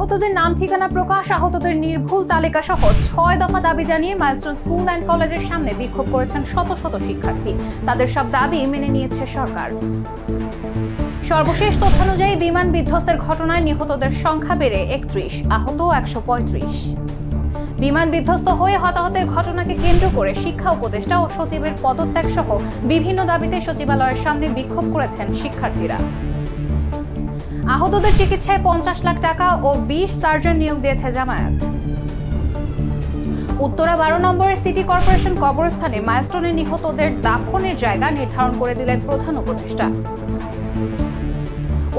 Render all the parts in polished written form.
নিহতদের নাম ঠিকানা প্রকাশ, আহতদের নির্ভুল তালিকা সহ ৬ দফা দাবি জানিয়ে মাইলস্টোন স্কুল অ্যান্ড কলেজের সামনে বিক্ষোভ করেছেন শত শত শিক্ষার্থী। তাদের সব দাবি মেনে নিয়েছে সরকার। সর্বশেষ তথ্যানুযায়ী বিমান বিধ্বস্তের ঘটনায় নিহতদের সংখ্যা বেড়ে ৩১, আহত ১৩৫। বিমান বিধ্বস্ত হয়ে হতাহতের ঘটনাকে কেন্দ্র করে শিক্ষা উপদেষ্টা ও সচিবের পদত্যাগ সহ বিভিন্ন দাবিতে সচিবালয়ের সামনে বিক্ষোভ করেছেন শিক্ষার্থীরা। আহতদের চিকিৎসায় ৫০ লাখ টাকা ও ২০ সার্জন নিয়োগ দিয়েছে জামায়াত। উত্তরা ১২ নম্বরের সিটি কর্পোরেশন কবরস্থানে মাইলস্টোনে নিহতদের দাফনের জায়গা নির্ধারণ করে দিলেন প্রধান উপদেষ্টা।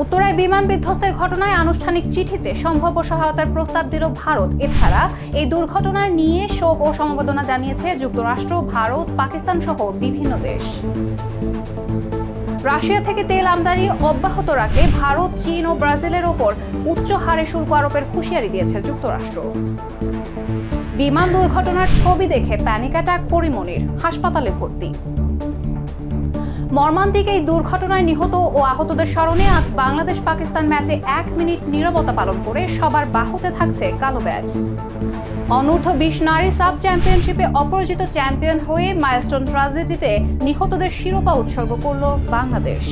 উত্তরায় বিমান বিধ্বস্তের ঘটনায় আনুষ্ঠানিক চিঠিতে সম্ভাব্য সহায়তার প্রস্তাব দিল ভারত। এছাড়া এই দুর্ঘটনায় নিয়ে শোক ও সমবেদনা জানিয়েছে যুক্তরাষ্ট্র, ভারত, পাকিস্তান সহ বিভিন্ন দেশ। রাশিয়া থেকে তেল আমদানি অব্যাহত রাখতে ভারত, চীন ও ব্রাজিলের ওপর উচ্চ হারে শুল্ক আরোপের হুঁশিয়ারি দিয়েছে যুক্তরাষ্ট্র। বিমান দুর্ঘটনার ছবি দেখে প্যানিক অ্যাটাক পরিমণির, হাসপাতালে ভর্তি। মর্মান্তিক এই দুর্ঘটনায় নিহত ও আহতদের স্মরণে আজ বাংলাদেশ পাকিস্তান ম্যাচে ১ মিনিট নীরবতা পালন করে সবার বাহুতে থাকছে কালো ব্যাজ। অনূর্ধ্ব ২০ নারী সাব চ্যাম্পিয়নশিপে অপরাজিত চ্যাম্পিয়ন হয়ে মাইলস্টোন ট্র্যাজেডিতে নিহতদের শিরোপা উৎসর্গ করল বাংলাদেশ।